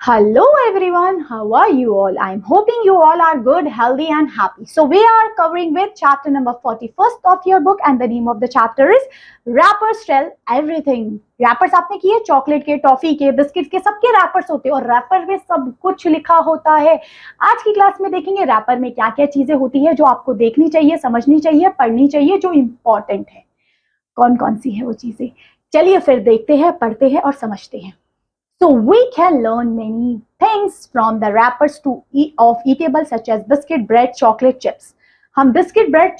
Hello everyone, how are you all? I'm hoping you all are good, healthy and happy. So we are covering with chapter number 41st of your book and the name of the chapter is Wrappers Tell Everything. Wrappers आपने किए chocolate के, toffee के, biscuit के, सबके rappers होते हैं और wrapper में सब कुछ लिखा होता है। आज की क्लास में देखेंगे रैपर में क्या क्या चीजें होती है जो आपको देखनी चाहिए, समझनी चाहिए, पढ़नी चाहिए, जो इम्पोर्टेंट है। कौन कौन सी है वो चीजें, चलिए फिर देखते हैं, पढ़ते हैं और समझते हैं। So we can learn many things from the wrappers of eatables such as biscuit, bread, chocolate chips. हम बिस्किट, ब्रेड,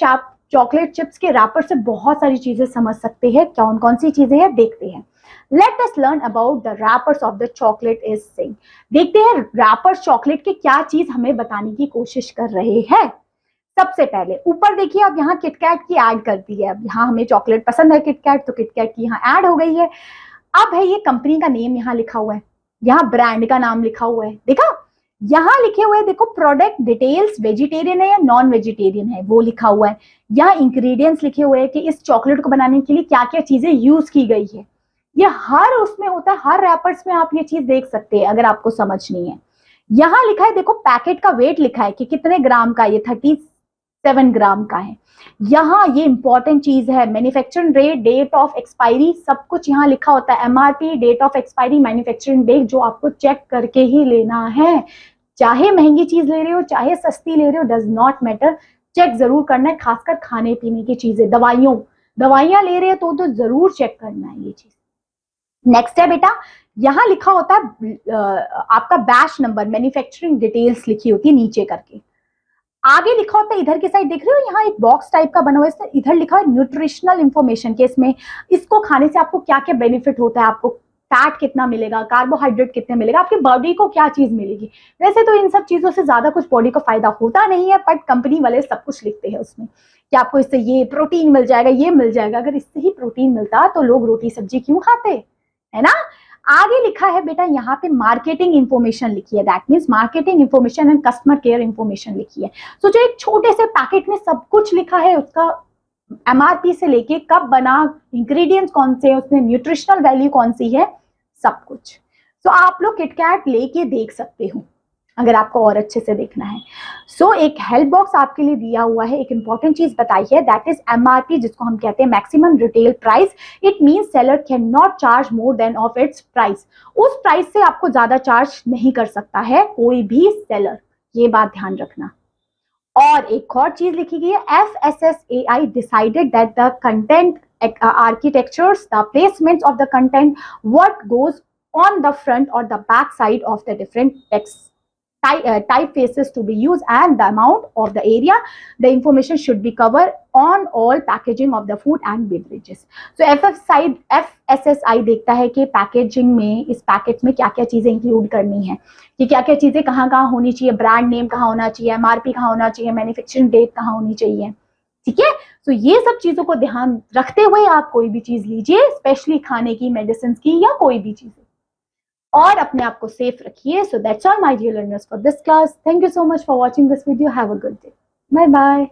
चॉकलेट चिप्स के रैपर से बहुत सारी चीजें समझ सकते हैं। कौन कौन सी चीजें हैं देखते हैं। Let us learn about the wrappers of the chocolate is saying. देखते हैं रैपर्स चॉकलेट के क्या चीज हमें बताने की कोशिश कर रहे हैं। सबसे पहले ऊपर देखिए, अब यहाँ किटकैट की ऐड कर दी है। अब यहाँ हमें चॉकलेट पसंद है किटकैट, तो किटकैट की यहाँ ऐड हो गई है। अब है ये कंपनी का नेम यहाँ लिखा हुआ है, यहाँ ब्रांड का नाम लिखा हुआ है, देखा यहाँ लिखे हुए हैं, देखो प्रोडक्ट डिटेल्स वेजिटेरियन है या नॉन वेजिटेरियन है वो लिखा हुआ है। यहाँ इंग्रेडिएंट्स लिखे हुए हैं कि इस चॉकलेट को बनाने के लिए क्या क्या चीजें यूज की गई है। ये हर उसमें होता है, हर रैपर्स में आप ये चीज देख सकते हैं अगर आपको समझनी है। यहाँ लिखा है, देखो पैकेट का वेट लिखा है कि कितने ग्राम का, ये 37 ग्राम का है। यहाँ ये इंपॉर्टेंट चीज है, manufacturing date, date of expiry, सब कुछ यहाँ लिखा होता है। MRP, date of expiry, manufacturing date, जो आपको चेक करके ही लेना है। चाहे महंगी चीज ले रहे हो चाहे सस्ती ले रहे हो, डज नॉट मैटर, चेक जरूर करना है। खासकर खाने पीने की चीजें, दवाइयां ले रहे हो तो जरूर चेक करना है ये चीज। नेक्स्ट है बेटा, यहाँ लिखा होता है आपका बैच नंबर, मैन्युफैक्चरिंग डिटेल्स लिखी होती है नीचे करके। आगे लिखा होता है, इधर की साइड देख रहे हो, यहाँ एक बॉक्स टाइप का बना हुआ है, इधर लिखा है न्यूट्रिशनल इंफॉर्मेशन के, इसमें इसको खाने से आपको क्या क्या बेनिफिट होता है, आपको फैट कितना मिलेगा, कार्बोहाइड्रेट कितने मिलेगा, आपकी बॉडी को क्या चीज मिलेगी। वैसे तो इन सब चीजों से ज्यादा कुछ बॉडी को फायदा होता नहीं है, बट कंपनी वाले सब कुछ लिखते हैं उसमें कि आपको इससे ये प्रोटीन मिल जाएगा, ये मिल जाएगा। अगर इससे ही प्रोटीन मिलता तो लोग रोटी सब्जी क्यों खाते, है ना। आगे लिखा है बेटा, यहाँ पे मार्केटिंग इंफॉर्मेशन लिखी है, that means marketing information and customer care information लिखी है। सो जो एक छोटे से पैकेट में सब कुछ लिखा है, उसका एमआरपी से लेके कब बना, इंग्रेडिएंट्स कौन से हैं, उसमें न्यूट्रिशनल वैल्यू कौन सी है, सब कुछ। सो आप लोग किटकैट लेके देख सकते हो अगर आपको और अच्छे से देखना है। सो एक हेल्प बॉक्स आपके लिए दिया हुआ है, एक इंपॉर्टेंट चीज बताई है, दैट इज एमआरपी, जिसको हम कहते हैं maximum retail price. It means seller can not charge more than of its price. उस प्राइस से आपको ज्यादा चार्ज नहीं कर सकता है कोई भी सेलर, ये बात ध्यान रखना। और एक और चीज लिखी गई है, FSSAI decided that the content architectures, the placements of the content, what goes on the front or the back side of the different text typefaces to be used, and the amount of the area the information should be covered on all packaging of the food and beverages. So FSSAI देखता है कि packaging में, इस packet में क्या क्या चीजें include करनी है, कि क्या क्या चीजें कहाँ कहाँ होनी चाहिए, ब्रांड नेम कहाँ होना चाहिए, एमआरपी कहाँ होना चाहिए, मैन्युफैक्चरिंग डेट कहाँ होनी चाहिए, ठीक है। तो ये सब चीजों को ध्यान रखते हुए आप कोई भी चीज लीजिए, स्पेशली खाने की, मेडिसिन की, या कोई भी चीज, और अपने आप को सेफ रखिए। So that's all my dear learners for this class. Thank you so much for watching this video. Have a good day. Bye bye.